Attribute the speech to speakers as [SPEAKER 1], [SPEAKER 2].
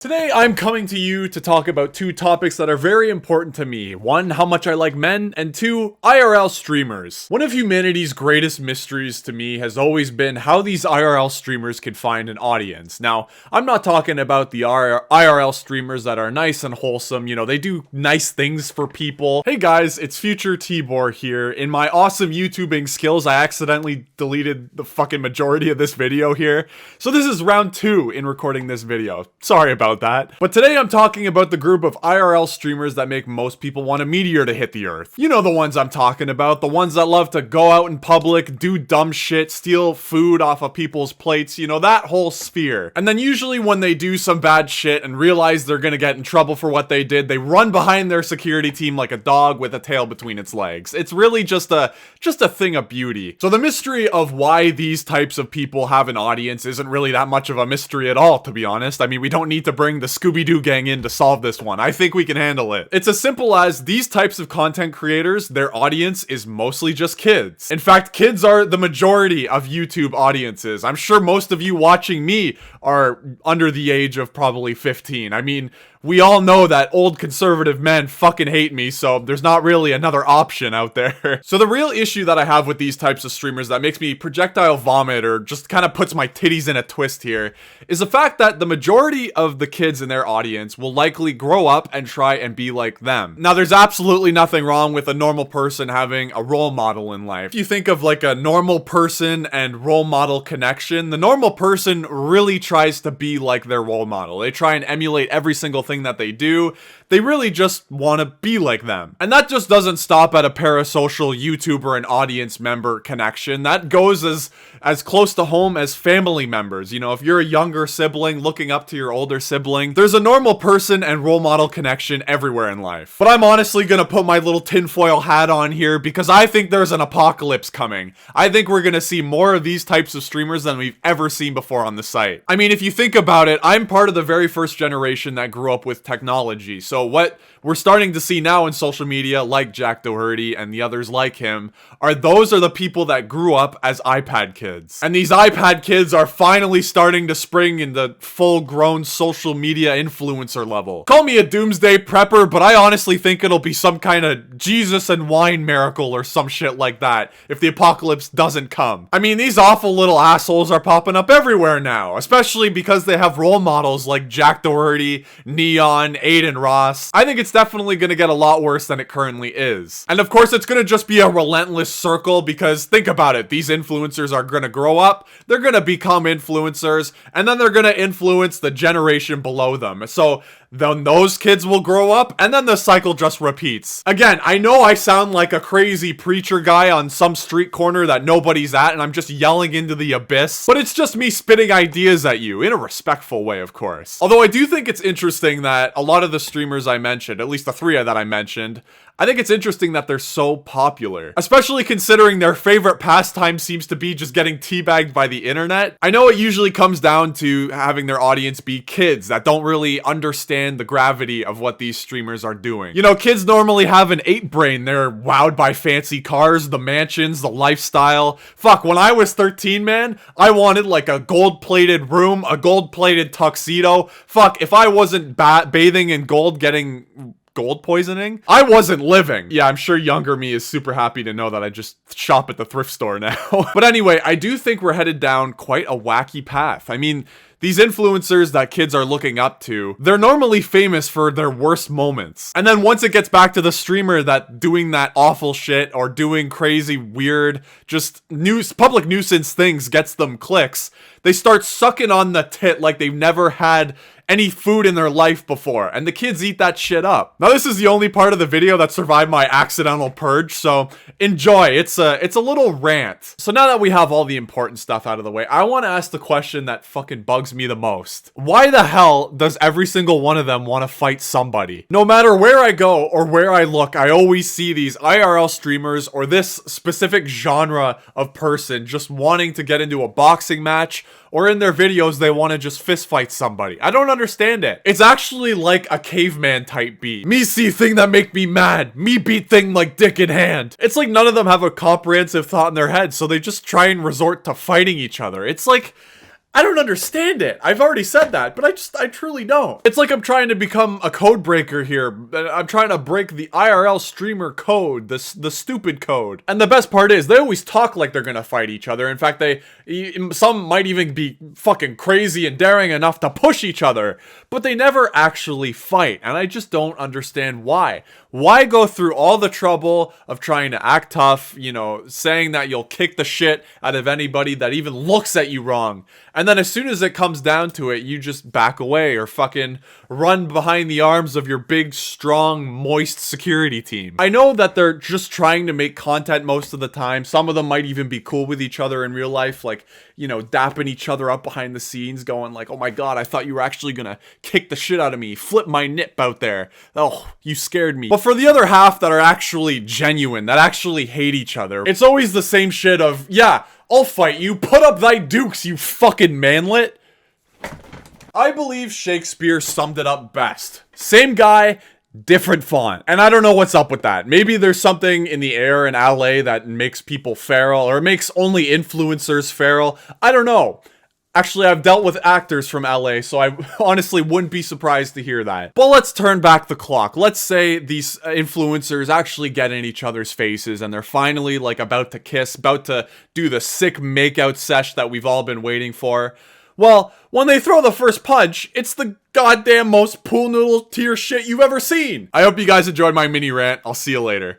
[SPEAKER 1] Today, I'm coming to you to talk about two topics that are very important to me. One, how much I like men, and two, IRL streamers. One of humanity's greatest mysteries to me has always been how these IRL streamers can find an audience. Now, I'm not talking about the IRL streamers that are nice and wholesome, you know, they do nice things for people. Hey guys, it's Future Tibor here. In my awesome YouTubing skills, I accidentally deleted the fucking majority of this video here. So this is round 2 in recording this video. Sorry about that. But today I'm talking about the group of IRL streamers that make most people want a meteor to hit the earth. You know the ones I'm talking about, the ones that love to go out in public, do dumb shit, steal food off of people's plates, you know, that whole sphere. And then usually when they do some bad shit and realize they're gonna get in trouble for what they did, they run behind their security team like a dog with a tail between its legs. It's really just a thing of beauty. So the mystery of why these types of people have an audience isn't really that much of a mystery at all, to be honest. I mean, we don't need to bring the Scooby-Doo gang in to solve this one. I think we can handle it. It's as simple as these types of content creators, their audience is mostly just kids. In fact, kids are the majority of YouTube audiences. I'm sure most of you watching me are under the age of probably 15. I mean, we all know that old conservative men fucking hate me, so there's not really another option out there. So the real issue that I have with these types of streamers that makes me projectile vomit or just kind of puts my titties in a twist here is the fact that the majority of the kids in their audience will likely grow up and try and be like them. Now, there's absolutely nothing wrong with a normal person having a role model in life. If you think of like a normal person and role model connection, the normal person really tries to be like their role model. They try and emulate every single thing that they do. They really just want to be like them. And that just doesn't stop at a parasocial YouTuber and audience member connection. That goes as close to home as family members. You know, if you're a younger sibling looking up to your older sibling, there's a normal person and role model connection everywhere in life. But I'm honestly gonna put my little tinfoil hat on here because I think there's an apocalypse coming. I think we're gonna see more of these types of streamers than we've ever seen before on the site. I mean, if you think about it, I'm part of the very first generation that grew up with technology. So what we're starting to see now in social media, like Jack Doherty and the others like him, those are the people that grew up as iPad kids. And these iPad kids are finally starting to spring into full-grown social media influencer level. Call me a doomsday prepper, but I honestly think it'll be some kind of Jesus and wine miracle or some shit like that if the apocalypse doesn't come. I mean, these awful little assholes are popping up everywhere now, especially because they have role models like Jack Doherty, Neon, Aiden Ross. I think it's definitely gonna get a lot worse than it currently is. And of course, it's gonna just be a relentless circle because think about it, these influencers are gonna grow up, they're gonna become influencers, and then they're gonna influence the generation below them. So then those kids will grow up, and then the cycle just repeats. Again, I know I sound like a crazy preacher guy on some street corner that nobody's at, and I'm just yelling into the abyss, but it's just me spitting ideas at you, in a respectful way, of course. Although I do think it's interesting that a lot of the streamers I mentioned, at least the 3 that I mentioned, I think it's interesting that they're so popular, especially considering their favorite pastime seems to be just getting teabagged by the internet. I know it usually comes down to having their audience be kids that don't really understand the gravity of what these streamers are doing. You know, kids normally have an ape brain. They're wowed by fancy cars, the mansions, the lifestyle. Fuck, when I was 13, man, I wanted like a gold-plated room, a gold-plated tuxedo. Fuck, if I wasn't bathing in gold getting gold poisoning, I wasn't living. Yeah, I'm sure younger me is super happy to know that I just shop at the thrift store now. But anyway, I do think we're headed down quite a wacky path. I mean, these influencers that kids are looking up to, they're normally famous for their worst moments. And then once it gets back to the streamer that doing that awful shit or doing crazy, weird, just public nuisance things gets them clicks, they start sucking on the tit like they've never had any food in their life before, and the kids eat that shit up. Now, this is the only part of the video that survived my accidental purge, so enjoy. It's a little rant. So now that we have all the important stuff out of the way, I want to ask the question that fucking bugs me the most. Why the hell does every single one of them want to fight somebody? No matter where I go or where I look, I always see these IRL streamers or this specific genre of person just wanting to get into a boxing match, or in their videos, they want to just fist fight somebody. I don't understand it. It's actually like a caveman type beat. Me see thing that make me mad. Me beat thing like dick in hand. It's like none of them have a comprehensive thought in their head, so they just try and resort to fighting each other. It's like, I don't understand it. I've already said that, but I truly don't. It's like I'm trying to become a code breaker here. I'm trying to break the IRL streamer code, the stupid code. And the best part is, they always talk like they're gonna fight each other. In fact, some might even be fucking crazy and daring enough to push each other, but they never actually fight. And I just don't understand why. Why go through all the trouble of trying to act tough, you know, saying that you'll kick the shit out of anybody that even looks at you wrong, and then as soon as it comes down to it, you just back away or fucking run behind the arms of your big, strong, moist security team. I know that they're just trying to make content most of the time. Some of them might even be cool with each other in real life, like, you know, dapping each other up behind the scenes, going like, oh my god, I thought you were actually gonna kick the shit out of me, flip my nip out there. Oh, you scared me. But for the other half that are actually genuine, that actually hate each other, it's always the same shit of, yeah, I'll fight you, put up thy dukes, you fucking manlet. I believe Shakespeare summed it up best. Same guy, different font. And I don't know what's up with that. Maybe there's something in the air in LA that makes people feral, or makes only influencers feral. I don't know. Actually, I've dealt with actors from LA, so I honestly wouldn't be surprised to hear that. But let's turn back the clock. Let's say these influencers actually get in each other's faces and they're finally like about to kiss, about to do the sick makeout sesh that we've all been waiting for. Well, when they throw the first punch, it's the goddamn most pool noodle tier shit you've ever seen. I hope you guys enjoyed my mini rant. I'll see you later.